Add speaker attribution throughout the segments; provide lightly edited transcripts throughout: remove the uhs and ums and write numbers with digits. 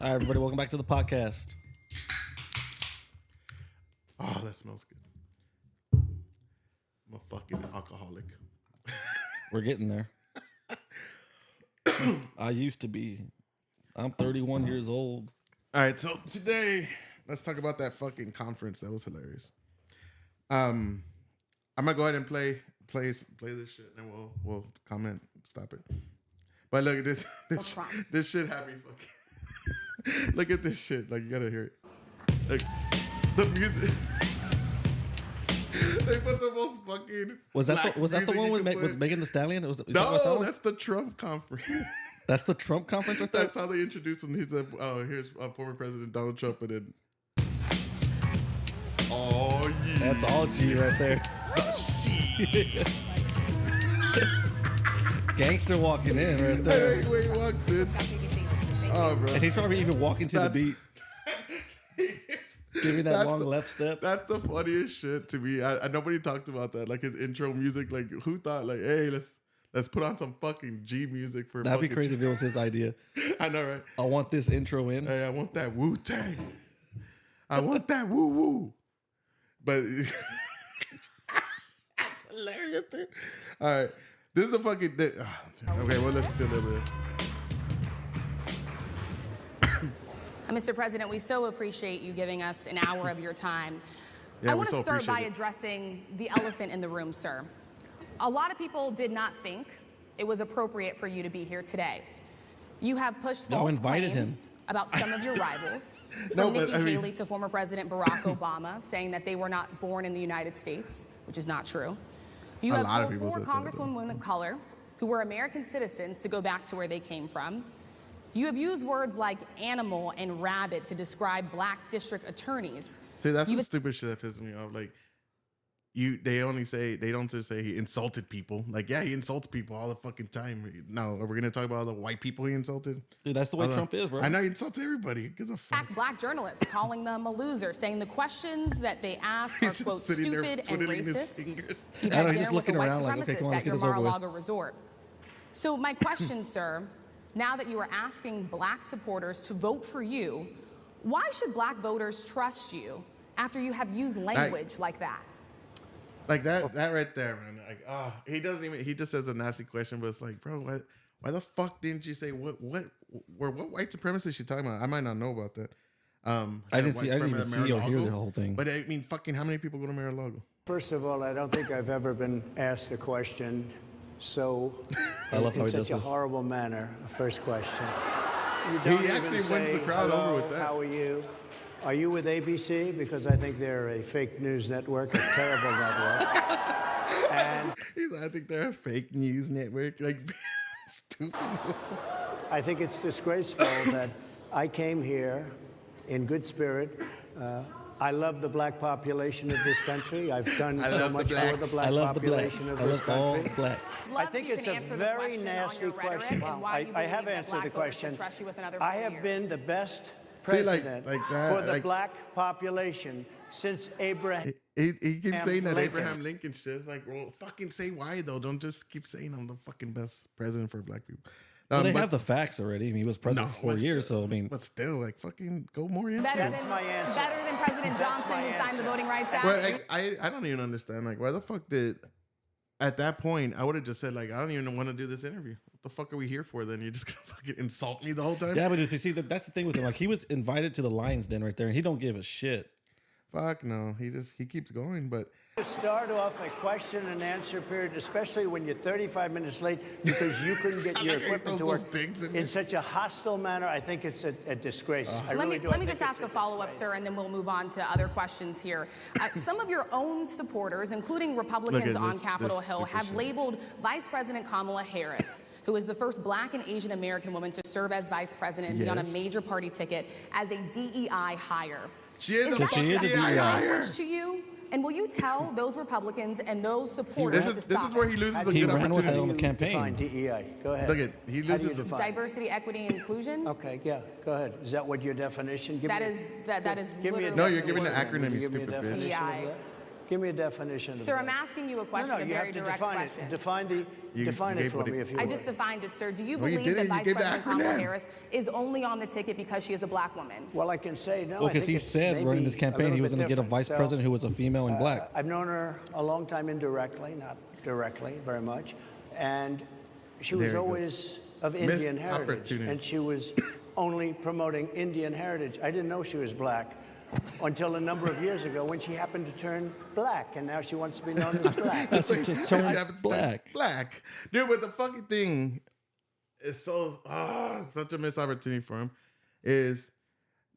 Speaker 1: All right, everybody, welcome back to the podcast.
Speaker 2: Oh, that smells good. I'm a fucking alcoholic.
Speaker 1: We're getting there. I used to be. I'm 31 years old.
Speaker 2: All right, so today let's talk about that fucking conference. That was hilarious. I'm gonna go ahead and play this shit, and we'll comment. Stop it. But look at this. This shit had me fucking. Look at this shit. Like, you gotta hear it. Like the music. They put the most fucking.
Speaker 1: Was that the one with Megan Thee Stallion?
Speaker 2: No, that's the Trump conference.
Speaker 1: That's the Trump conference with that?
Speaker 2: That's how they introduced him. He said, "Oh, here's former President Donald Trump," and then. Oh yeah.
Speaker 1: That's all G right there.
Speaker 2: Shit.
Speaker 1: Gangster walking in right there.
Speaker 2: Hey, where he walks in. Oh, bro.
Speaker 1: And he's probably even walking to the beat. Giving that long left step.
Speaker 2: That's the funniest shit to me. I nobody talked about that. Like his intro music. Like, who thought, like, hey, let's put on some fucking G music for.
Speaker 1: That'd be crazy if it was his idea.
Speaker 2: I know, right?
Speaker 1: I want this intro in.
Speaker 2: Hey, I want that Wu-Tang. I want that woo-woo. But that's hilarious, dude. All right. This is a fucking. Okay, well, let's do a little bit.
Speaker 3: Mr. President, we so appreciate you giving us an hour of your time.
Speaker 2: Yeah,
Speaker 3: I want to
Speaker 2: so
Speaker 3: start by
Speaker 2: appreciate it.
Speaker 3: addressing the elephant in the room, sir. A lot of people did not think it was appropriate for you to be here today. You have pushed
Speaker 1: Y'all
Speaker 3: false
Speaker 1: invited
Speaker 3: claims about some of your rivals,
Speaker 2: No,
Speaker 3: from
Speaker 2: but,
Speaker 3: Nikki
Speaker 2: I mean-
Speaker 3: Haley to former President Barack Obama, saying that they were not born in the United States, which is not true. You
Speaker 2: A
Speaker 3: have
Speaker 2: lot of
Speaker 3: told
Speaker 2: people
Speaker 3: four
Speaker 2: said that,
Speaker 3: congresswomen of color who were American citizens to go back to where they came from. You have used words like animal and rabid to describe black district attorneys.
Speaker 2: See, that's the stupid shit that pisses me off. Like, they don't just say he insulted people. Like, yeah, he insults people all the fucking time. No, are we gonna talk about all the white people he insulted?
Speaker 1: Dude, that's the way Trump is, bro.
Speaker 2: I know he insults everybody. He gives a fuck.
Speaker 3: Black journalists, calling them a loser, saying the questions that they ask are,
Speaker 2: He's
Speaker 3: quote,
Speaker 2: just sitting there
Speaker 3: stupid and
Speaker 2: twiddling his
Speaker 3: racist.
Speaker 2: fingers.
Speaker 3: You've
Speaker 1: I
Speaker 3: had
Speaker 1: know, he's
Speaker 3: dinner
Speaker 1: just
Speaker 3: with the
Speaker 1: looking
Speaker 3: white
Speaker 1: around like, okay, come on,
Speaker 3: supremacists
Speaker 1: let's
Speaker 3: at
Speaker 1: get
Speaker 3: your
Speaker 1: this over with.
Speaker 3: Mar-a-Lago resort. So my question, sir, now that you are asking black supporters to vote for you, why should black voters trust you after you have used language like that?
Speaker 2: Like that right there, man. Like, he just says a nasty question, but it's like, bro, why the fuck didn't you say what white supremacists you talking about? I might not know about that.
Speaker 1: I didn't even see or hear the whole thing.
Speaker 2: But I mean, fucking, how many people go to Mar-a-Lago?
Speaker 4: First of all, I don't think I've ever been asked a question so
Speaker 1: I love how
Speaker 4: in
Speaker 1: he does
Speaker 4: such a
Speaker 1: this.
Speaker 4: horrible manner. First question. You
Speaker 2: He
Speaker 4: don't even
Speaker 2: actually wins
Speaker 4: say,
Speaker 2: the crowd
Speaker 4: "Hello,
Speaker 2: over with that."
Speaker 4: How are you? Are you with ABC? Because I think they're a fake news network, a terrible network. And
Speaker 2: I think they're a fake news network. Like, stupid.
Speaker 4: I think it's disgraceful that I came here in good spirit. I love the black population of this country. I've done
Speaker 2: I
Speaker 4: so
Speaker 2: love the
Speaker 4: much for
Speaker 2: blacks.
Speaker 4: the black
Speaker 1: I love the blacks.
Speaker 4: population of
Speaker 1: I
Speaker 4: this
Speaker 1: love all
Speaker 4: country.
Speaker 1: the blacks.
Speaker 4: I think it's a very nasty question. I have answered the question. I have been the best president
Speaker 2: like that,
Speaker 4: for the
Speaker 2: like-
Speaker 4: black population since Abraham.
Speaker 2: He keeps saying that
Speaker 4: Lincoln.
Speaker 2: Abraham Lincoln shit. It's like, well, fucking say why though. Don't just keep saying I'm the fucking best president for black people.
Speaker 1: Well, they
Speaker 2: but-
Speaker 1: have the facts already. I mean, he was president for 4
Speaker 2: but
Speaker 1: years,
Speaker 2: still-
Speaker 1: so I mean,
Speaker 2: but still, like, fucking go more into
Speaker 3: Better
Speaker 2: it.
Speaker 3: than,
Speaker 4: my answer.
Speaker 3: better than President Johnson,
Speaker 4: my
Speaker 3: who signed the
Speaker 4: answer.
Speaker 3: Voting Rights Act.
Speaker 2: Well, I don't even understand. Like, why the fuck did? At that point, I would have just said, like, I don't even want to do this interview. What the fuck are we here for? Then you're just gonna fucking insult me the whole time.
Speaker 1: yeah, but if you see that's the thing with him. Like, he was invited to the Lions Den right there, and he don't give a shit.
Speaker 2: Fuck no. He keeps going, but.
Speaker 4: To start off a question and answer period, especially when you're 35 minutes late because you couldn't get your
Speaker 2: Like,
Speaker 4: equipment to
Speaker 2: those
Speaker 4: work
Speaker 2: digs in there.
Speaker 4: in such a hostile manner, I think it's a disgrace. I
Speaker 3: Let
Speaker 4: really
Speaker 3: me,
Speaker 4: do.
Speaker 3: let
Speaker 4: I
Speaker 3: me
Speaker 4: think
Speaker 3: just
Speaker 4: it's
Speaker 3: ask a follow-up,
Speaker 4: disgrace.
Speaker 3: sir, and then we'll move on to other questions here. Some of your own supporters, including Republicans on
Speaker 2: this
Speaker 3: Capitol Hill,
Speaker 2: stupid
Speaker 3: have
Speaker 2: shit.
Speaker 3: labeled Vice President Kamala Harris, who is the first black and Asian American woman to serve as vice president and be on a
Speaker 2: Yes.
Speaker 3: major party ticket, as a DEI hire.
Speaker 2: She is a
Speaker 3: that
Speaker 1: she is a
Speaker 2: fucking
Speaker 1: DEI.
Speaker 2: liar.
Speaker 3: language to you? And will you tell those Republicans and those supporters
Speaker 2: This
Speaker 3: to
Speaker 2: is
Speaker 3: stop
Speaker 2: where
Speaker 3: it?
Speaker 2: he loses a
Speaker 1: He
Speaker 2: good
Speaker 1: ran with that
Speaker 2: opportunity.
Speaker 1: on the
Speaker 4: Define
Speaker 1: campaign.
Speaker 4: DEI. Go ahead.
Speaker 2: Look at he
Speaker 4: How do you
Speaker 2: loses.
Speaker 4: define?
Speaker 3: Diversity, equity, and inclusion?
Speaker 4: Okay, yeah, go ahead. Is that what your definition? Give
Speaker 3: That
Speaker 4: me-
Speaker 3: is
Speaker 4: Give me a
Speaker 3: literally.
Speaker 2: No, you're giving the
Speaker 4: definition.
Speaker 2: acronym, you
Speaker 4: Give me a
Speaker 2: stupid bitch.
Speaker 4: definition of
Speaker 3: DEI.
Speaker 4: that. Give me a definition of
Speaker 3: Sir,
Speaker 4: that.
Speaker 3: I'm asking you a question,
Speaker 4: No,
Speaker 3: a
Speaker 4: you
Speaker 3: very
Speaker 4: have to
Speaker 3: direct
Speaker 4: define
Speaker 3: question.
Speaker 4: it. Define it
Speaker 2: gave
Speaker 4: for
Speaker 2: what
Speaker 4: me,
Speaker 2: it-
Speaker 4: if you
Speaker 3: I
Speaker 4: would.
Speaker 3: just defined it, sir. Do you
Speaker 2: No, you
Speaker 3: believe that
Speaker 2: didn't. You
Speaker 3: Vice
Speaker 2: gave the
Speaker 3: President Kamala
Speaker 2: acronym.
Speaker 3: Harris is only on the ticket because she is a black woman?
Speaker 4: Well, I can say no.
Speaker 1: Well,
Speaker 4: I
Speaker 1: because
Speaker 4: think
Speaker 1: he
Speaker 4: it's
Speaker 1: said running
Speaker 4: maybe
Speaker 1: this
Speaker 4: a
Speaker 1: campaign,
Speaker 4: little
Speaker 1: he was
Speaker 4: bit
Speaker 1: going to get a
Speaker 4: different.
Speaker 1: vice
Speaker 4: So,
Speaker 1: president who was a female and black.
Speaker 4: I've known her a long time indirectly, not directly very much, and she
Speaker 2: There
Speaker 4: was
Speaker 2: it goes.
Speaker 4: always of
Speaker 2: Missed
Speaker 4: Indian heritage,
Speaker 2: opportunity.
Speaker 4: and she was only promoting Indian heritage. I didn't know she was black until a number of years ago when she happened to turn black, and now she wants to be known as black.
Speaker 1: That's what just turned
Speaker 2: She happens to turn
Speaker 1: black.
Speaker 2: Black. Dude, but the fucking thing is so such a missed opportunity for him is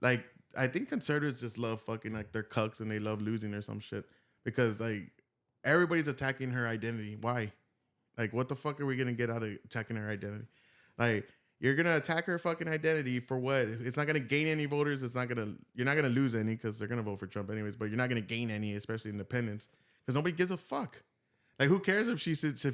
Speaker 2: like I think conservatives just love fucking like they're cucks and they love losing or some shit because like everybody's attacking her identity. Why? Like what the fuck are we gonna get out of attacking her identity? Like you're gonna attack her fucking identity for what? It's not gonna gain any voters. You're not gonna lose any because they're gonna vote for Trump anyways. But you're not gonna gain any, especially independents, because nobody gives a fuck. Like who cares if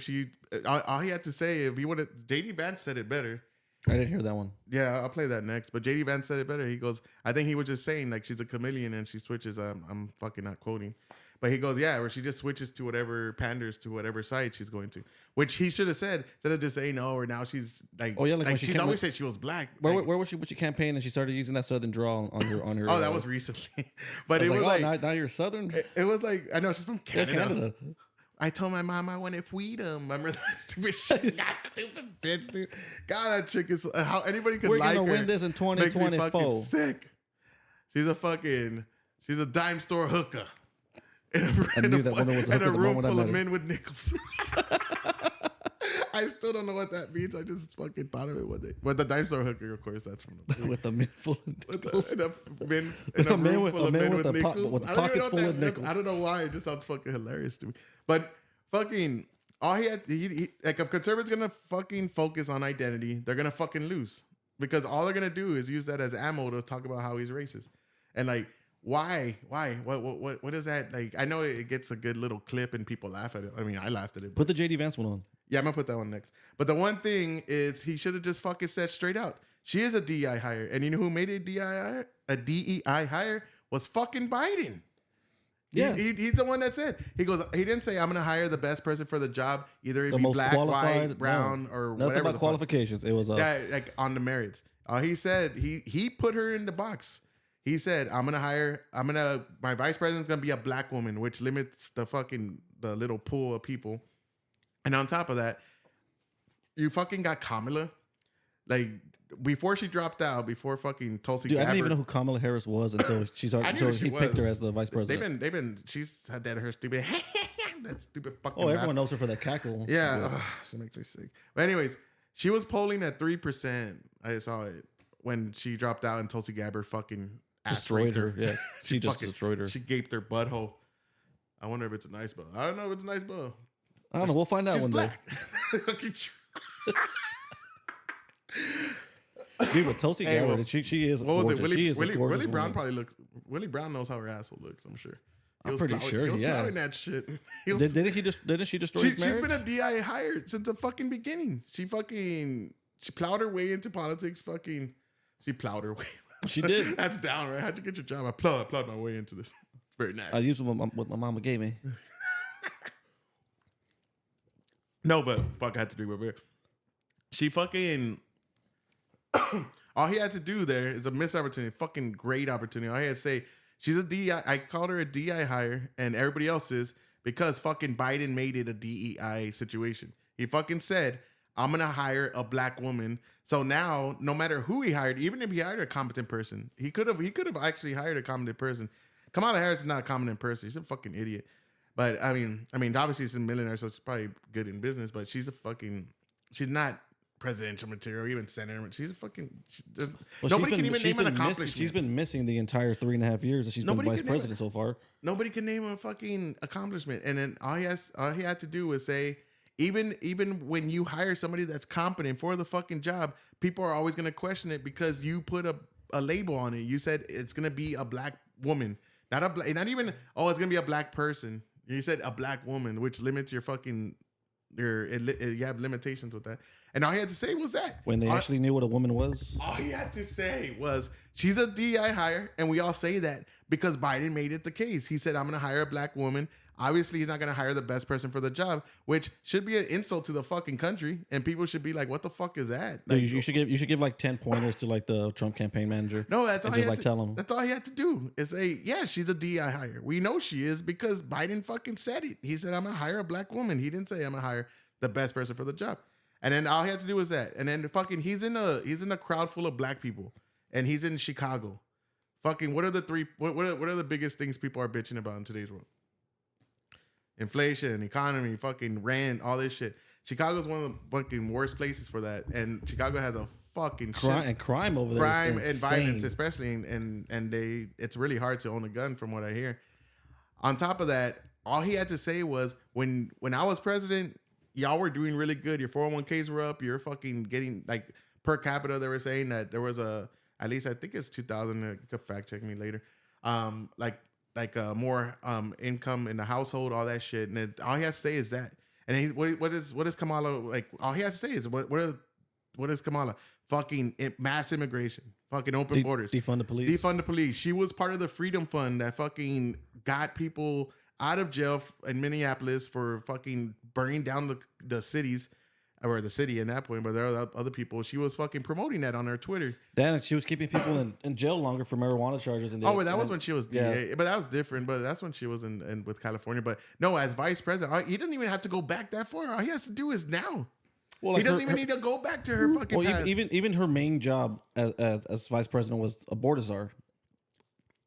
Speaker 2: she all he had to say if he would have JD Vance said it better.
Speaker 1: I didn't hear that one.
Speaker 2: Yeah, I'll play that next. But JD Vance said it better. He goes, I think he was just saying like she's a chameleon and she switches. I'm fucking not quoting. But he goes, yeah, where she just switches to whatever panders to whatever side she's going to, which he should have said instead of just saying no. Or now she's like,
Speaker 1: Oh, yeah, like when she
Speaker 2: she's
Speaker 1: came
Speaker 2: always
Speaker 1: with-
Speaker 2: said she was black.
Speaker 1: Where,
Speaker 2: Like,
Speaker 1: where was she? With your campaign, and she started using that southern drawl on her.
Speaker 2: oh, that was recently. But
Speaker 1: I
Speaker 2: it
Speaker 1: was
Speaker 2: was
Speaker 1: like,
Speaker 2: like,
Speaker 1: now you're southern.
Speaker 2: it was like I know she's from
Speaker 1: Yeah,
Speaker 2: Canada.
Speaker 1: Canada.
Speaker 2: I told my mom I wanted freedom. Remember that stupid shit? God, stupid bitch, dude. God, that chick is how anybody could
Speaker 1: We're
Speaker 2: like
Speaker 1: gonna
Speaker 2: her.
Speaker 1: win this in
Speaker 2: Makes me
Speaker 1: 2024.
Speaker 2: fucking sick. She's a dime store hooker.
Speaker 1: I knew that woman was a
Speaker 2: in
Speaker 1: hooker
Speaker 2: a
Speaker 1: the
Speaker 2: room
Speaker 1: moment I
Speaker 2: full
Speaker 1: met
Speaker 2: of
Speaker 1: her.
Speaker 2: men with nickels. I still don't know what that means. I just fucking thought of it one day. But the dime store hooker, of course, that's from the
Speaker 1: With a mouthful of
Speaker 2: with
Speaker 1: nickels.
Speaker 2: in a men
Speaker 1: With
Speaker 2: in a
Speaker 1: a man
Speaker 2: room
Speaker 1: with-
Speaker 2: full
Speaker 1: a
Speaker 2: of
Speaker 1: man
Speaker 2: men
Speaker 1: with
Speaker 2: with
Speaker 1: a po-
Speaker 2: nickels.
Speaker 1: with
Speaker 2: I don't even
Speaker 1: pockets
Speaker 2: know
Speaker 1: full of
Speaker 2: what that-
Speaker 1: nickels.
Speaker 2: I don't know why. It just sounds fucking hilarious to me. But fucking all he had, he like if conservatives gonna fucking focus on identity, they're gonna fucking lose because all they're gonna do is use that as ammo to talk about how he's racist and like. Why? What is that? Like, I know it gets a good little clip and people laugh at it. I mean, I laughed at it.
Speaker 1: Put the JD Vance one on.
Speaker 2: Yeah, I'm gonna put that one next. But the one thing is, he should have just fucking said straight out, she is a DEI hire, and you know who made a DEI hire? A DEI hire was fucking Biden.
Speaker 1: Yeah.
Speaker 2: He's the one that said he didn't say I'm gonna hire the best person for the job, either it
Speaker 1: The
Speaker 2: be
Speaker 1: most
Speaker 2: black,
Speaker 1: qualified,
Speaker 2: white, brown,
Speaker 1: no.
Speaker 2: or
Speaker 1: Nothing
Speaker 2: whatever.
Speaker 1: about
Speaker 2: the fuck.
Speaker 1: qualifications. It was
Speaker 2: Yeah, like on the merits. He said he put her in the box. He said, my vice president's gonna be a black woman, which limits the little pool of people. And on top of that, you fucking got Kamala. Like, before she dropped out, before fucking Tulsi
Speaker 1: Dude, I
Speaker 2: Gabbard.
Speaker 1: didn't even know who Kamala Harris was until
Speaker 2: I knew who she
Speaker 1: he picked her
Speaker 2: was.
Speaker 1: as the vice president.
Speaker 2: She's had her stupid, that stupid fucking
Speaker 1: Oh,
Speaker 2: laugh.
Speaker 1: everyone knows her for that cackle.
Speaker 2: Yeah, ugh, she makes me sick. But anyways, she was polling at 3%. I saw it when she dropped out and Tulsi Gabbard fucking
Speaker 1: Destroyed her. Yeah, she just
Speaker 2: fucking-
Speaker 1: destroyed her.
Speaker 2: She gaped her butthole. I wonder if it's a nice bow. I don't know if it's a nice bow.
Speaker 1: I don't know. We'll find out
Speaker 2: She's
Speaker 1: one
Speaker 2: black.
Speaker 1: day. Dude, but Tulsi
Speaker 2: Hey,
Speaker 1: Gabbard,
Speaker 2: well,
Speaker 1: she is
Speaker 2: what was
Speaker 1: gorgeous.
Speaker 2: it?
Speaker 1: She is a gorgeous
Speaker 2: Willie Brown
Speaker 1: woman.
Speaker 2: probably looks. Willie Brown knows how her asshole looks. I'm sure. He
Speaker 1: I'm
Speaker 2: was
Speaker 1: pretty
Speaker 2: plowing-
Speaker 1: sure,
Speaker 2: He was
Speaker 1: yeah.
Speaker 2: plowing that shit. He was-
Speaker 1: Didn't she destroy his
Speaker 2: she's
Speaker 1: marriage?
Speaker 2: been a DI hire since the fucking beginning. She plowed her way into politics. She plowed her way.
Speaker 1: She did.
Speaker 2: That's down, right? How'd you get your job? I plowed my way into this. It's very nice.
Speaker 1: I used what my mama gave me.
Speaker 2: No, but fuck, I had to do with it. She fucking. All he had to do there is a missed opportunity. Fucking great opportunity. All he had to say, she's a DI. I called her a DI hire, and everybody else is because fucking Biden made it a DEI situation. He fucking said, I'm going to hire a black woman. So now, no matter who he hired, even if he hired a competent person, he could have actually hired a competent person. Kamala Harris is not a competent person. She's a fucking idiot. But I mean, obviously she's a millionaire, so she's probably good in business. But she's not presidential material, even senator. She's a fucking. Nobody can even name an accomplishment.
Speaker 1: She's been missing the entire 3.5 years that she's been
Speaker 2: Nobody
Speaker 1: vice
Speaker 2: can name
Speaker 1: president so far.
Speaker 2: Nobody can name a fucking accomplishment. And then all he had to do was say, even when you hire somebody that's competent for the fucking job, people are always gonna question it because you put a label on it. You said it's gonna be a black woman, not even it's gonna be a black person. You said a black woman, which limits your fucking you have limitations with that. And all he had to say was that
Speaker 1: When they actually knew what a woman was.
Speaker 2: all he had to say was she's a DI hire, and we all say that because Biden made it the case. He said, I'm going to hire a black woman. Obviously, he's not going to hire the best person for the job, which should be an insult to the fucking country. And people should be like, what the fuck is that?
Speaker 1: Dude,
Speaker 2: Like,
Speaker 1: you should give like 10 pointers to like the Trump campaign manager.
Speaker 2: no, that's all
Speaker 1: and
Speaker 2: he
Speaker 1: just
Speaker 2: had
Speaker 1: like
Speaker 2: to,
Speaker 1: tell him.
Speaker 2: That's all he had to do is say, yeah, she's a DI hire. We know she is because Biden fucking said it. He said, I'm going to hire a black woman. He didn't say I'm going to hire the best person for the job. And then all he had to do was that. And then fucking he's in a crowd full of black people. And he's in Chicago. Fucking what are the the biggest things people are bitching about in today's world? Inflation, economy, fucking rent, all this shit. Chicago's one of the fucking worst places for that. And Chicago has a fucking
Speaker 1: crime over there.
Speaker 2: crime
Speaker 1: is
Speaker 2: and
Speaker 1: insane.
Speaker 2: violence, especially, and it's really hard to own a gun from what I hear. On top of that, all he had to say was when I was president, y'all were doing really good. Your 401ks were up. You're fucking getting like per capita. They were saying that there was at least I think it's 2,000. You could fact check me later. More income in the household, all that shit. And all he has to say is that. And what is Kamala like? All he has to say is what is Kamala? Fucking mass immigration, fucking open borders,
Speaker 1: defund the police.
Speaker 2: Defund the police. She was part of the Freedom Fund that fucking got people out of jail in Minneapolis for fucking burning down the cities, or the city in that point. But there are other people. She was fucking promoting that on her Twitter.
Speaker 1: Then she was keeping people in jail longer for marijuana charges. And
Speaker 2: That was when she was DA, but that was different. But that's when she was in with California. But no, as vice president, he doesn't even have to go back that far. All he has to do is now.
Speaker 1: Well,
Speaker 2: He doesn't even need to go back to her fucking past.
Speaker 1: even her main job as vice president was a border czar.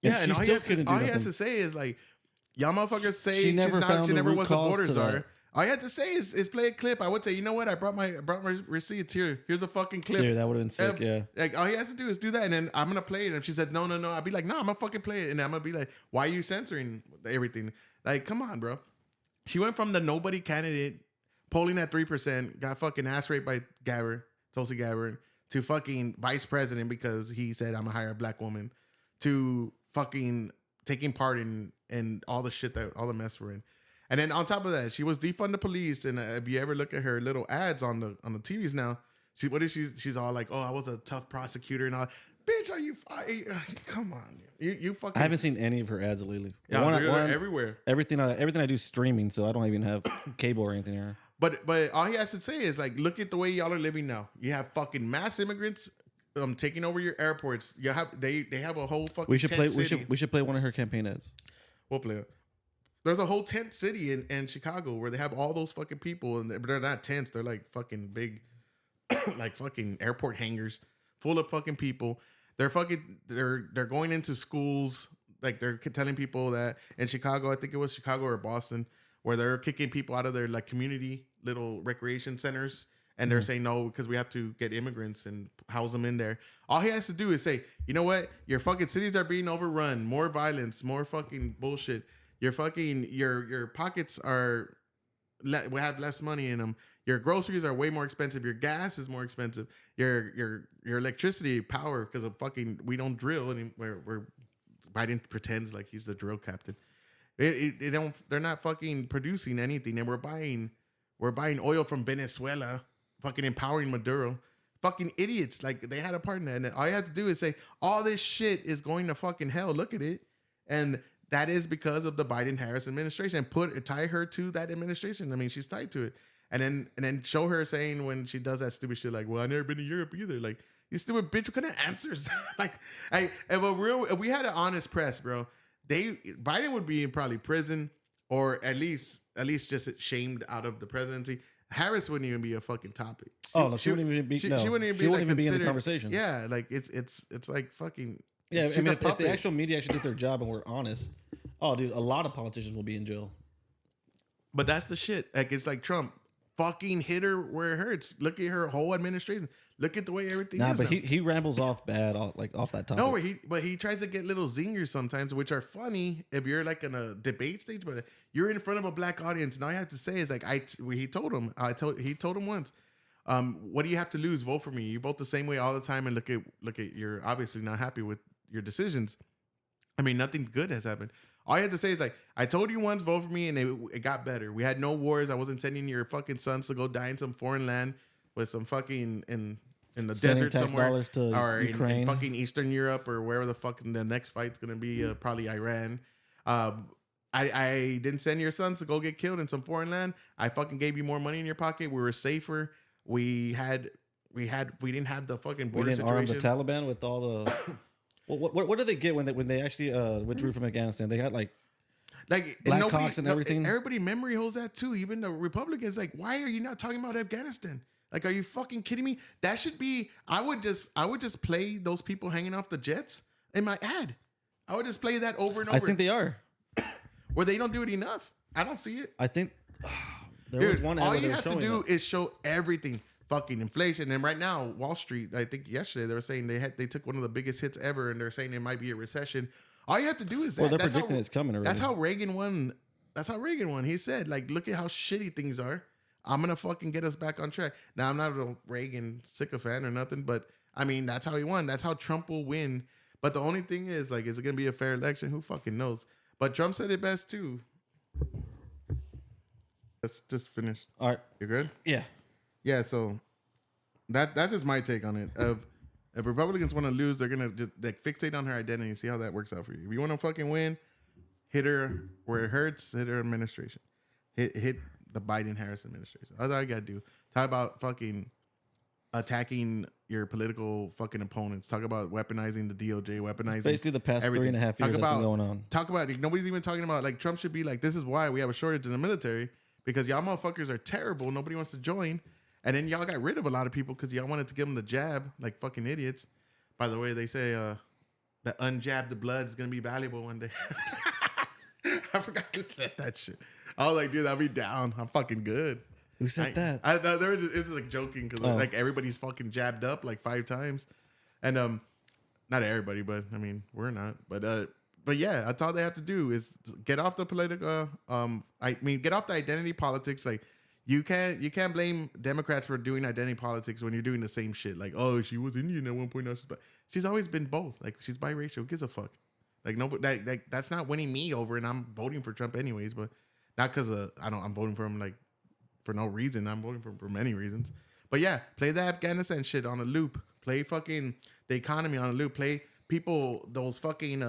Speaker 2: Yeah, and
Speaker 1: she
Speaker 2: all
Speaker 1: still couldn't do
Speaker 2: he has
Speaker 1: nothing.
Speaker 2: to say is like, y'all motherfuckers say
Speaker 1: She never found
Speaker 2: she
Speaker 1: the
Speaker 2: never
Speaker 1: root
Speaker 2: was a
Speaker 1: cause
Speaker 2: border
Speaker 1: to
Speaker 2: czar.
Speaker 1: that.
Speaker 2: All I had to say is play a clip. I would say, you know what? I brought my receipts here. Here's a fucking clip.
Speaker 1: Yeah, that would have been sick. Yeah.
Speaker 2: Like all he has to do is do that, and then I'm gonna play it. And if she said no, I'd be like, no, I'm gonna fucking play it, and I'm gonna be like, why are you censoring everything? Like, come on, bro. She went from the nobody candidate, polling at 3%, got fucking ass raped by Tulsi Gabbard, to fucking vice president because he said I'm gonna hire a black woman, to fucking taking part in all the shit all the mess we're in. And then on top of that, she was defund the police. And if you ever look at her little ads on the TVs now, she's all like, oh, I was a tough prosecutor and all. Bitch, are you? Come on, you fucking.
Speaker 1: I haven't seen any of her ads lately.
Speaker 2: Yeah, they're everywhere.
Speaker 1: Everything I do is streaming, so I don't even have cable or anything here.
Speaker 2: But all he has to say is like, look at the way y'all are living now. You have fucking mass immigrants taking over your airports. You have they have a whole fucking.
Speaker 1: We should play.
Speaker 2: city.
Speaker 1: We should play one of her campaign ads.
Speaker 2: We'll play it. There's a whole tent city in Chicago where they have all those fucking people, and they're not tents. They're like fucking big, like fucking airport hangars full of fucking people. They're going into schools. Like they're telling people that in Chicago, I think it was Chicago or Boston, where they're kicking people out of their like community little recreation centers. And they're saying no, because we have to get immigrants and house them in there. All he has to do is say, you know what? Your fucking cities are being overrun. More violence, more fucking bullshit. Your fucking your pockets are we have less money in them. Your groceries are way more expensive. Your gas is more expensive. Your electricity power, because of fucking we don't drill anymore. We're Biden pretends like he's the drill captain. They're not fucking producing anything, and we're buying oil from Venezuela, fucking empowering Maduro. Fucking idiots. Like they had a part in that. And all you have to do is say all this shit is going to fucking hell. Look at it. And that is because of the Biden-Harris administration, and tie her to that administration. I mean, she's tied to it. And then show her saying when she does that stupid shit, like, well, I've never been to Europe either. Like, you stupid bitch, what kind of answers? Like, if we had an honest press, bro, Biden would be in probably prison, or at least just shamed out of the presidency. Harris wouldn't even be a fucking topic.
Speaker 1: She wouldn't even be.
Speaker 2: She wouldn't even be
Speaker 1: in the conversation.
Speaker 2: Yeah, like it's like fucking.
Speaker 1: Yeah,
Speaker 2: she's
Speaker 1: I mean,
Speaker 2: a
Speaker 1: if the
Speaker 2: puppet.
Speaker 1: actual media actually did their job and were honest, oh, dude, a lot of politicians will be in jail.
Speaker 2: But that's the shit. Like it's like Trump fucking hit her where it hurts. Look at her whole administration. Look at the way everything is.
Speaker 1: But
Speaker 2: now.
Speaker 1: he rambles off bad, off that topic.
Speaker 2: No, he tries to get little zingers sometimes, which are funny if you're like in a debate stage. But you're in front of a black audience, and all you have to say is like he told him once. What do you have to lose? Vote for me. You vote the same way all the time, and look at you're obviously not happy with your decisions. I mean, nothing good has happened. All you have to say is like, I told you once, vote for me, and it got better. We had no wars. I wasn't sending your fucking sons to go die in some foreign land with some fucking in the
Speaker 1: Sending
Speaker 2: desert
Speaker 1: tax
Speaker 2: somewhere,
Speaker 1: dollars to
Speaker 2: or in
Speaker 1: Ukraine.
Speaker 2: fucking Eastern Europe, or wherever the fucking the next fight's gonna be, probably Iran. I didn't send your sons to go get killed in some foreign land. I fucking gave you more money in your pocket. We were safer. We didn't have the fucking border
Speaker 1: We didn't arm the
Speaker 2: situation.
Speaker 1: Taliban with all the. Well, what did they get when they actually withdrew from Afghanistan? They got like
Speaker 2: Like
Speaker 1: Black
Speaker 2: nobody-
Speaker 1: Hawks and everything.
Speaker 2: Everybody memory holds that too. Even the Republicans, like, why are you not talking about Afghanistan? Like, are you fucking kidding me? That should be. I would just play those people hanging off the jets in my ad. I would just play that over and over.
Speaker 1: I think they are.
Speaker 2: where they don't do it enough. I don't see it.
Speaker 1: I think there was
Speaker 2: Dude,
Speaker 1: one. ad
Speaker 2: all
Speaker 1: where
Speaker 2: you
Speaker 1: they were
Speaker 2: have to
Speaker 1: showing
Speaker 2: do
Speaker 1: it.
Speaker 2: is show everything. Fucking inflation. And right now, Wall Street, I think yesterday they were saying they took one of the biggest hits ever, and they're saying there might be a recession. All you have to do is
Speaker 1: Well, they're
Speaker 2: that's
Speaker 1: predicting it's coming already.
Speaker 2: That's how Reagan won. That's how Reagan won. He said, like, look at how shitty things are. I'm gonna fucking get us back on track. Now, I'm not a Reagan sycophant or nothing, but I mean, that's how he won. That's how Trump will win. But the only thing is, like, is it gonna be a fair election? Who fucking knows? But Trump said it best too. Let's just finish.
Speaker 1: All right.
Speaker 2: You're good?
Speaker 1: Yeah.
Speaker 2: Yeah, so that's just my take on it. If Republicans want to lose, they're gonna just like fixate on her identity and see how that works out for you. If you want to fucking win, hit her where it hurts. Hit her administration. Hit the Biden-Harris administration. That's all I gotta do. Talk about fucking attacking your political fucking opponents. Talk about weaponizing the DOJ, weaponizing
Speaker 1: Basically, the past
Speaker 2: everything.
Speaker 1: 3.5 years
Speaker 2: Talk
Speaker 1: that's
Speaker 2: about,
Speaker 1: been going on.
Speaker 2: Talk about like, nobody's even talking about like Trump should be like, this is why we have a shortage in the military because y'all motherfuckers are terrible. Nobody wants to join. And then y'all got rid of a lot of people because y'all wanted to give them the jab like fucking idiots. By the way, they say that unjabbed blood is going to be valuable one day. I forgot who said that shit. I was like, dude, I'll be down. I'm fucking good.
Speaker 1: Who said that?
Speaker 2: I know they were just, it was like joking because
Speaker 1: Oh.
Speaker 2: like everybody's fucking jabbed up like 5 times. And not everybody, but I mean, we're not. But yeah, that's all they have to do is get off the political get off the identity politics. Like you can't blame Democrats for doing identity politics when you're doing the same shit. Like, oh, she was Indian at one point. Now she's always been both. Like she's biracial. Who gives a fuck? Like nobody that's not winning me over, and I'm voting for Trump anyways. But not because I'm voting for him like for no reason. I'm voting for him for many reasons. But yeah, play the Afghanistan shit on a loop. Play fucking the economy on a loop. Play people those fucking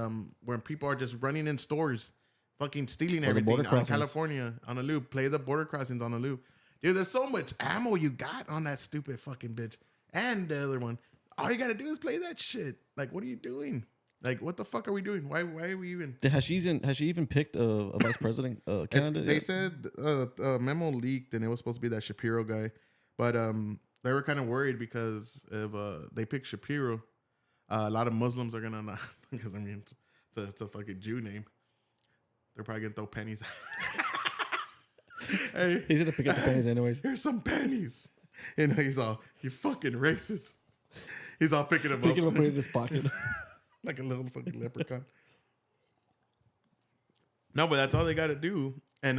Speaker 2: where people are just running in stores. Fucking stealing
Speaker 1: Or the border
Speaker 2: everything on
Speaker 1: crossings.
Speaker 2: California on a loop. Play the border crossings on a loop. Dude, there's so much ammo you got on that stupid fucking bitch. And the other one. All you gotta do is play that shit. Like, what are you doing? Like, what the fuck are we doing? Why are we even...
Speaker 1: Has she even picked a vice president candidate?
Speaker 2: They
Speaker 1: yet?
Speaker 2: said a memo leaked and it was supposed to be that Shapiro guy. But they were kind of worried because if they picked Shapiro, a lot of Muslims are gonna not... Because, I mean, it's a fucking Jew name. They're probably gonna throw pennies. Hey,
Speaker 1: He's gonna pick up the pennies anyways.
Speaker 2: here's some pennies. You know, he's all, you fucking racist. He's all picking them
Speaker 1: Pick him
Speaker 2: up.
Speaker 1: up, put it in his pocket.
Speaker 2: Like a little fucking leprechaun. No, but that's all they got to do. And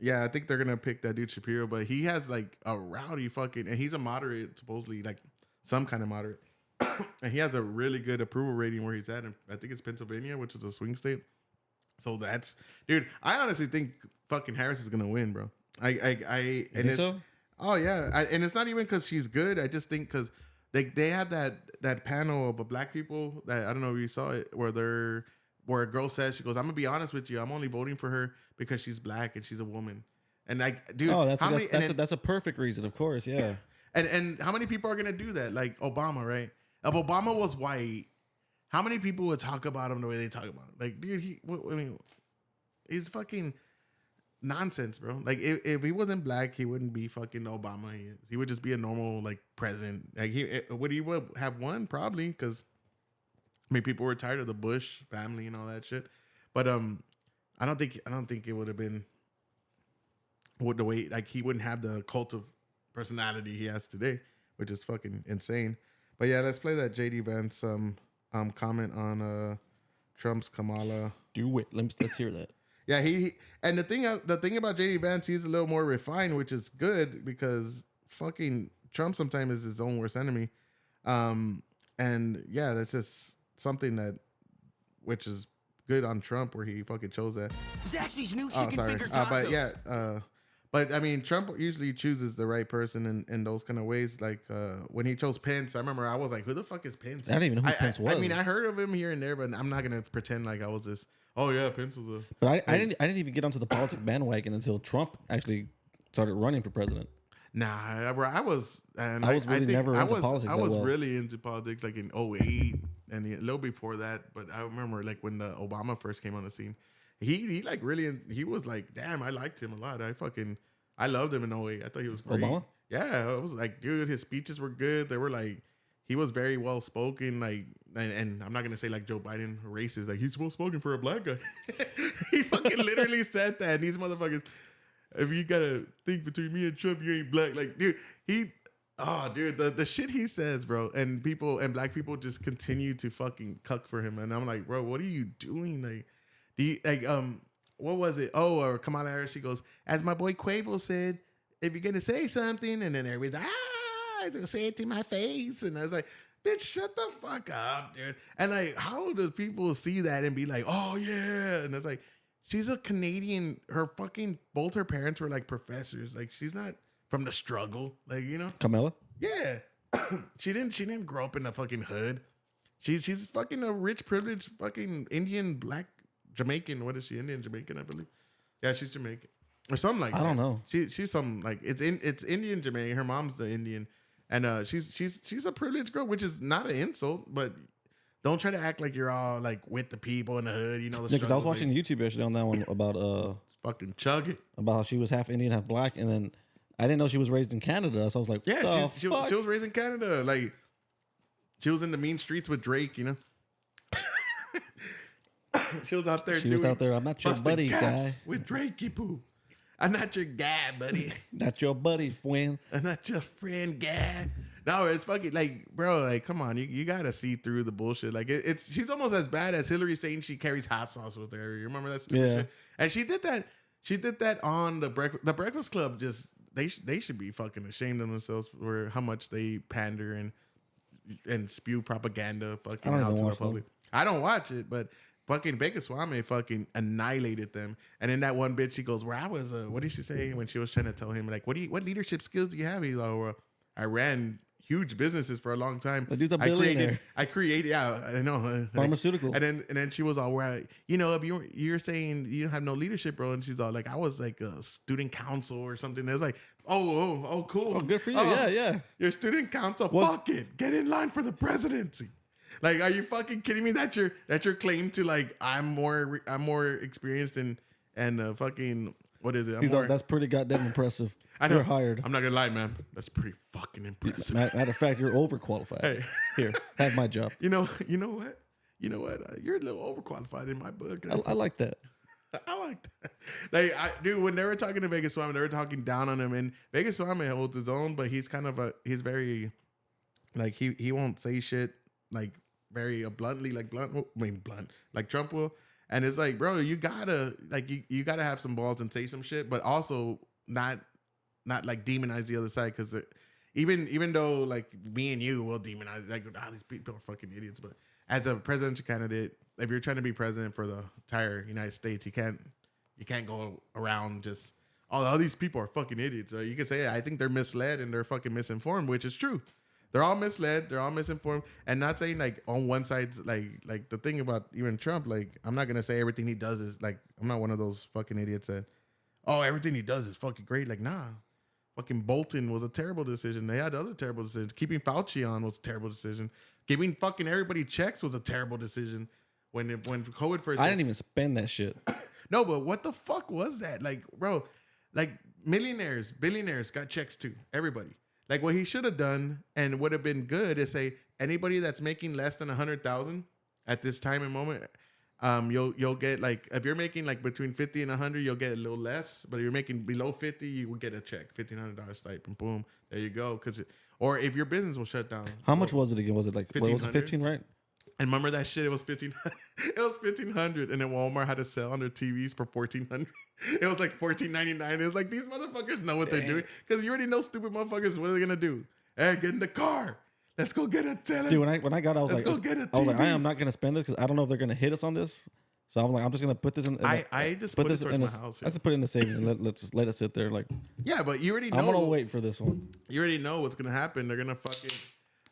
Speaker 2: yeah, I think they're gonna pick that dude Shapiro, but he has like a rowdy fucking, and he's a moderate, supposedly like some kind of moderate, and he has a really good approval rating where he's at. And I think it's Pennsylvania, which is a swing state. So that's, dude. I honestly think fucking Harris is gonna win, bro.
Speaker 1: You think so?
Speaker 2: Oh yeah, and it's not even because she's good. I just think because they have that panel of black people that I don't know if you saw it where a girl says, she goes, I'm gonna be honest with you, I'm only voting for her because she's black and she's a woman. And like, dude,
Speaker 1: Oh,
Speaker 2: that's
Speaker 1: that's a perfect reason, of course. Yeah.
Speaker 2: and how many people are gonna do that? Like Obama, right? If Obama was white, how many people would talk about him the way they talk about him? Like, dude, he's fucking nonsense, bro. Like, if he wasn't black, he wouldn't be fucking Obama. He would just be a normal like president. Like, would he have won? Probably, because I mean, people were tired of the Bush family and all that shit. But I don't think it would have been the way, like, he wouldn't have the cult of personality he has today, which is fucking insane. But yeah, let's play that JD Vance comment on Trump's Kamala.
Speaker 1: Do it. Let's hear that.
Speaker 2: Yeah, he and the thing about JD Vance, he's a little more refined, which is good because fucking Trump sometimes is his own worst enemy. And yeah, that's just something which is good on Trump, where he fucking chose that.
Speaker 5: Zaxby's new
Speaker 2: Oh,
Speaker 5: chicken
Speaker 2: sorry.
Speaker 5: finger tacos.
Speaker 2: But yeah, but I mean, Trump usually chooses the right person in those kind of ways. Like when he chose Pence, I remember I was like, "Who the fuck is Pence?"
Speaker 1: I didn't even know who Pence was.
Speaker 2: I mean, I heard of him here and there, but I'm not gonna pretend like I was this. Oh yeah, pencils.
Speaker 1: But I didn't even get onto the politics bandwagon until Trump actually started running for president.
Speaker 2: Nah, bro, I was
Speaker 1: really never into politics
Speaker 2: I
Speaker 1: that
Speaker 2: was
Speaker 1: well.
Speaker 2: really into politics like in 08 and a little before that. But I remember like when the Obama first came on the scene, he like really he was like, damn, I liked him a lot. I loved him in 08. I thought he was great.
Speaker 1: Obama?
Speaker 2: Yeah, it was like, dude, his speeches were good. They were like, he was very well spoken. Like, and I'm not gonna say like Joe Biden racist. Like he's well spoken for a black guy. He fucking literally said that. And these motherfuckers. If you gotta think between me and Trump, you ain't black. Like, dude, the shit he says, bro, and people and black people just continue to fucking cuck for him. And I'm like, bro, what are you doing? Like, do you what was it? Oh, or Kamala Harris, she goes, as my boy Quavo said, if you're gonna say something, and then everybody's like, he's gonna say it to my face. And I was like, bitch, shut the fuck up, dude. And like, how do people see that and be like, oh yeah? And it's like, she's a Canadian. Both her parents were like professors. Like she's not from the struggle. Like, you know,
Speaker 1: Kamala?
Speaker 2: yeah. She didn't grow up in the fucking hood. She's fucking a rich, privileged, fucking Indian, black, Jamaican. What is she? Indian, Jamaican, I believe. Yeah, she's Jamaican or something like that.
Speaker 1: I don't know.
Speaker 2: She's some like it's Indian Jamaican. Her mom's the Indian, and she's a privileged girl, which is not an insult, but. Don't try to act like you're all like with the people in the hood, you know.
Speaker 1: Yeah, because I was watching YouTube yesterday on that one about
Speaker 2: fucking chug it.
Speaker 1: about how she was half Indian, half black, and then I didn't know she was raised in Canada, so I was like,
Speaker 2: Yeah, she was raised in Canada. Like she was in the mean streets with Drake, you know. She was out there.
Speaker 1: She was out there. I'm not your
Speaker 2: busting
Speaker 1: buddy,
Speaker 2: caps
Speaker 1: guy.
Speaker 2: with Drakey poo. I'm not your guy, buddy.
Speaker 1: Not your buddy, friend.
Speaker 2: I'm not your friend, guy. No, it's fucking like, bro, like, come on, you gotta see through the bullshit. Like, she's almost as bad as Hillary saying she carries hot sauce with her. You remember that stupid
Speaker 1: Yeah.
Speaker 2: shit? And she did that. She did that on the Breakfast Club. Just they should be fucking ashamed of themselves for how much they pander and spew propaganda fucking
Speaker 1: I don't
Speaker 2: out
Speaker 1: even
Speaker 2: to the
Speaker 1: watch them.
Speaker 2: public. I don't watch it, but fucking Vegaswamy fucking annihilated them. And then that one bitch, she goes, "Where I was, what did she say when she was trying to tell him like, what leadership skills do you have?" He's like, "Well, I ran huge businesses for a long time.
Speaker 1: The dude's a billionaire.
Speaker 2: I created, yeah, I know,
Speaker 1: Pharmaceutical.
Speaker 2: And then she was all, "Where, you know, if you're saying you don't have no leadership, bro," and she's all like, "I was like a student council or something." It was like, oh, cool.
Speaker 1: Oh, good for you. Yeah.
Speaker 2: Your student council,
Speaker 1: Well-
Speaker 2: fuck it. Get in line for the presidency. Like, are you fucking kidding me? That's your claim to like I'm more experienced and fucking what is it?
Speaker 1: He's like, that's pretty goddamn impressive.
Speaker 2: I know.
Speaker 1: You're hired.
Speaker 2: I'm not gonna lie, man. That's pretty fucking impressive.
Speaker 1: Matter of fact, you're overqualified.
Speaker 2: Hey.
Speaker 1: Here, have my job.
Speaker 2: You know what? You're a little overqualified in my book.
Speaker 1: I like that.
Speaker 2: I like that. Like, dude, when they were talking to Vegaswamy, they were talking down on him, and Vegaswamy holds his own, but he's kind of he's very, like, he won't say shit like very bluntly, like blunt, like Trump will. And it's like, bro, you gotta like you gotta have some balls and say some shit, but also not like demonize the other side, because even though like me and you will demonize like these people are fucking idiots, but as a presidential candidate, if you're trying to be president for the entire United States, you can't go around just all these people are fucking idiots. You can say, I think they're misled and they're fucking misinformed, which is true. They're all misled. They're all misinformed. And not saying like on one side's like the thing about even Trump, like I'm not going to say everything he does is like, I'm not one of those fucking idiots that, oh, everything he does is fucking great. Like, nah, fucking Bolton was a terrible decision. They had other terrible decisions. Keeping Fauci on was a terrible decision. Giving fucking everybody checks was a terrible decision. When COVID first
Speaker 1: I didn't even spend that shit.
Speaker 2: No, but what the fuck was that? Like, bro, like millionaires, billionaires got checks too. Everybody. Like, what he should have done and would have been good is say anybody that's making less than 100,000 at this time and moment, you'll get like, if you're making like between 50 and 100, you'll get a little less. But if you're making below 50, you will get a check, $1,500 stipend. Boom, there you go. Or if your business will shut down.
Speaker 1: How much was it again? Was it like what was it, 15, right?
Speaker 2: And remember that shit? It was 1,500. It was 1,500, and then Walmart had to sell on their TVs for 1,400. It was like $14.99. It was like, these motherfuckers know what they're doing, because you already know stupid motherfuckers. What are they gonna do? Hey, get in the car. Let's go get a tele.
Speaker 1: Dude, when I got, I was
Speaker 2: Let's
Speaker 1: like,
Speaker 2: go get a
Speaker 1: I was like, I
Speaker 2: TV.
Speaker 1: am not gonna spend this because I don't know if they're gonna hit us on this. So I'm like, I'm just gonna put this in.
Speaker 2: I just put it towards my house, yeah.
Speaker 1: I just put it in the savings and let's just let it sit there. Like,
Speaker 2: Yeah, but you already know.
Speaker 1: I'm gonna wait for this one.
Speaker 2: You already know what's gonna happen.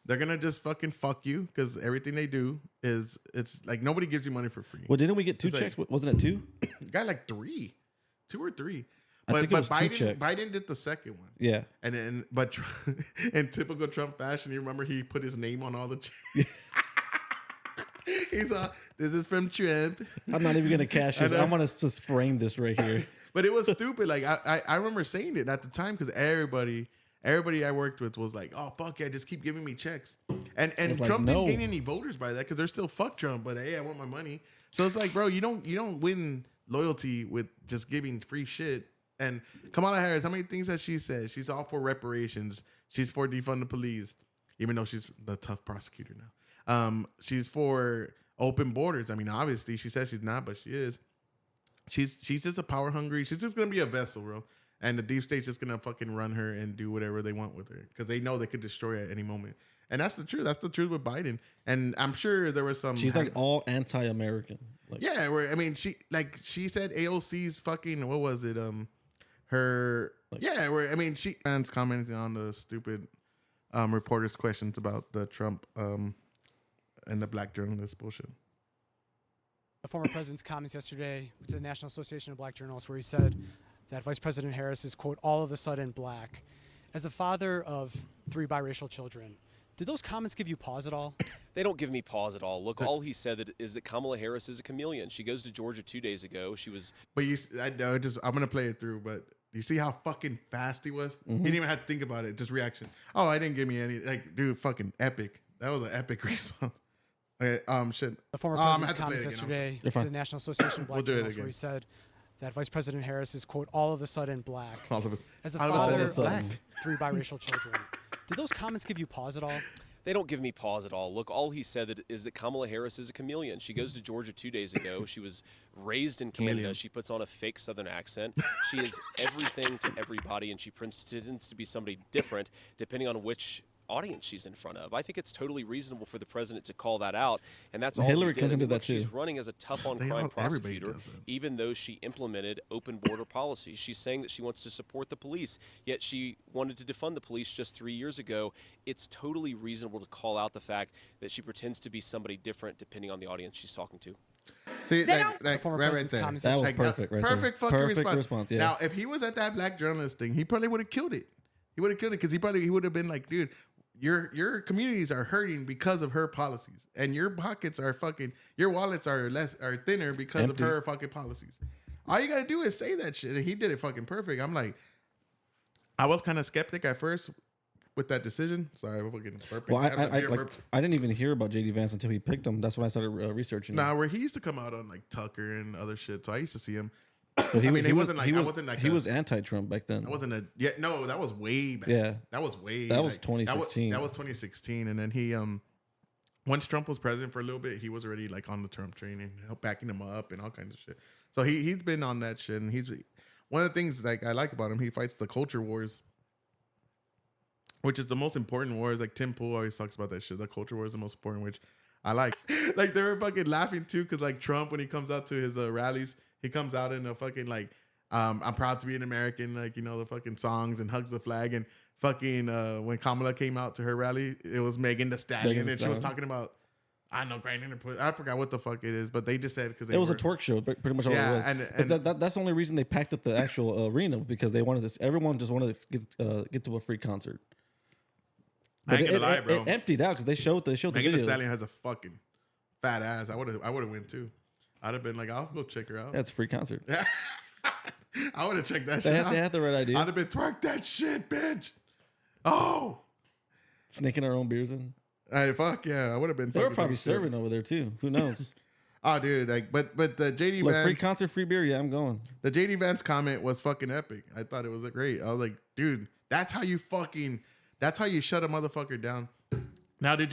Speaker 2: They're they're gonna just fucking fuck you because everything they do is it's like nobody gives you money for free.
Speaker 1: Well, didn't we get 2
Speaker 2: It's like-
Speaker 1: checks? Wasn't it 2?
Speaker 2: Got like 2 or 3.
Speaker 1: I
Speaker 2: But
Speaker 1: think it was 2
Speaker 2: Biden
Speaker 1: checks.
Speaker 2: Biden did the second one.
Speaker 1: Yeah.
Speaker 2: And then but in typical Trump fashion, you remember he put his name on all the checks. He's this is from Trump.
Speaker 1: I'm not even gonna cash this. I want to just frame this right here.
Speaker 2: But it was stupid. Like I remember saying it at the time because everybody I worked with was like, "Oh fuck yeah, just keep giving me checks." And
Speaker 1: like,
Speaker 2: Trump
Speaker 1: no.
Speaker 2: didn't gain any voters by that because they're still fuck Trump. But hey, I want my money. So it's like, bro, you don't win loyalty with just giving free shit. And Kamala Harris, how many things has she said? She's all for reparations. She's for defund the police, even though she's the tough prosecutor now. She's for open borders. I mean, obviously she says she's not, but she is. She's just a power hungry. She's just gonna be a vessel, bro. And the deep state's just gonna fucking run her and do whatever they want with her because they know they could destroy her at any moment. And that's the truth. That's the truth with Biden. And I'm sure there was some.
Speaker 1: She's like all anti-American. Like,
Speaker 2: yeah, where I mean, she said AOC's fucking what was it? Her where I mean, she fans commenting on the stupid reporters' questions about the Trump and the black journalist bullshit.
Speaker 5: The former president's comments yesterday to the National Association of Black Journalists, where he said that Vice President Harris is, quote, all of a sudden black. As a father of 3 biracial children, did those comments give you pause at all?
Speaker 6: They don't give me pause at all. Look, all he said is that Kamala Harris is a chameleon. She goes to Georgia 2 days ago. She was.
Speaker 2: But I know, I'm gonna play it through. But you see how fucking fast he was? He didn't even have to think about it. Just reaction. Oh, I didn't give me any. Like, dude, fucking epic. That was an epic response. Okay, shit.
Speaker 5: The former
Speaker 2: I'm gonna
Speaker 5: president's
Speaker 2: have to play
Speaker 5: comments
Speaker 2: it again.
Speaker 5: yesterday
Speaker 1: You're
Speaker 5: to
Speaker 1: fine.
Speaker 5: the National Association of Black
Speaker 2: We'll do it
Speaker 5: Journalists,
Speaker 2: again.
Speaker 5: where he said that Vice President Harris is, quote, all of a sudden black.
Speaker 2: All of us.
Speaker 5: As a
Speaker 2: All of
Speaker 5: father
Speaker 2: us
Speaker 5: of
Speaker 1: black.
Speaker 5: 3 biracial children, did those comments give you pause at all?
Speaker 6: They don't give me pause at all. Look, all he said is that Kamala Harris is a chameleon. She goes to Georgia 2 days ago. She was raised in Canada.
Speaker 2: Chameleon.
Speaker 6: She puts on a fake Southern accent. She is everything to everybody, and she pretends to be somebody different depending on which audience she's in front of. I think it's totally reasonable for the president to call that out, and that's all he
Speaker 1: Hillary
Speaker 6: did.
Speaker 1: Clinton
Speaker 6: I mean,
Speaker 1: did
Speaker 6: look,
Speaker 1: that too.
Speaker 6: She's running as a tough on crime
Speaker 2: Everybody
Speaker 6: prosecutor,
Speaker 2: does that.
Speaker 6: even though she implemented open border policies. She's saying that she wants to support the police, yet she wanted to defund the police just 3 years ago. It's totally reasonable to call out the fact that she pretends to be somebody different depending on the audience she's talking to.
Speaker 2: See,
Speaker 3: They
Speaker 2: like
Speaker 5: The former
Speaker 2: right
Speaker 5: president's
Speaker 2: there.
Speaker 5: comments
Speaker 1: That was
Speaker 2: Like,
Speaker 1: perfect right there.
Speaker 2: Perfect fucking
Speaker 1: Perfect
Speaker 2: response.
Speaker 1: yeah.
Speaker 2: Now, if he was at that black journalist thing, he probably would have killed it. He would have killed it because he would have been like, dude, your communities are hurting because of her policies, and your pockets are fucking, your wallets are thinner because
Speaker 1: Empty.
Speaker 2: of her fucking policies. All you gotta do is say that shit, and he did it fucking perfect. I'm like, I was kind of skeptic at first with that decision. Sorry, I'm fucking burping.
Speaker 1: well,
Speaker 2: have the beer
Speaker 1: like,
Speaker 2: burped.
Speaker 1: I didn't even hear about JD Vance until he picked him. That's when I started researching.
Speaker 2: Nah, where he used to come out on like Tucker and other shit, so I used to see him.
Speaker 1: But
Speaker 2: I mean, he wasn't like
Speaker 1: he
Speaker 2: I
Speaker 1: was,
Speaker 2: wasn't like
Speaker 1: he
Speaker 2: a-
Speaker 1: was anti-Trump back then.
Speaker 2: That wasn't no, that was way back.
Speaker 1: Yeah.
Speaker 2: That was way
Speaker 1: That was
Speaker 2: like,
Speaker 1: 2016.
Speaker 2: That was 2016. And then he once Trump was president for a little bit, he was already like on the Trump train and help backing him up and all kinds of shit. So he's been on that shit, and he's one of the things like I like about him, he fights the culture wars, which is the most important wars. Like Tim Pool always talks about that shit. The culture war is the most important, which I like. Like they were fucking laughing too, because like Trump, when he comes out to his rallies, he comes out in a fucking like I'm proud to be an American, like, you know, the fucking songs, and hugs the flag. And fucking when Kamala came out to her rally, it was Megan Thee Stallion,
Speaker 1: Megan Thee
Speaker 2: and she was
Speaker 1: Stallion.
Speaker 2: talking about, I don't know, grinding her pussy. I forgot what the fuck it is, but they just said because
Speaker 1: It was a twerk show, pretty much all
Speaker 2: Yeah,
Speaker 1: it was.
Speaker 2: and-
Speaker 1: But that's the only reason they packed up the actual arena, because they wanted this. Everyone just wanted to get to a free concert.
Speaker 2: I ain't
Speaker 1: But
Speaker 2: gonna lie, bro.
Speaker 1: it emptied out because they showed the
Speaker 2: Megan Thee
Speaker 1: videos.
Speaker 2: Stallion has a fucking fat ass. I would have went too. I'd have been like, I'll go check her out.
Speaker 1: That's a free concert.
Speaker 2: I would have checked that
Speaker 1: They
Speaker 2: shit
Speaker 1: had, they
Speaker 2: out.
Speaker 1: had the right idea.
Speaker 2: I'd have been twerk that shit, bitch. Oh,
Speaker 1: Sneaking our own beers in.
Speaker 2: hey, fuck yeah, I would have been.
Speaker 1: They were
Speaker 2: fucking
Speaker 1: probably
Speaker 2: upset.
Speaker 1: serving over there too. Who knows?
Speaker 2: Oh, dude, like, but the JD
Speaker 1: Look,
Speaker 2: Vance,
Speaker 1: free concert, free beer. Yeah, I'm going.
Speaker 2: the JD Vance comment was fucking epic. I thought it was great. I was like, dude, that's how you shut a motherfucker down. Now, did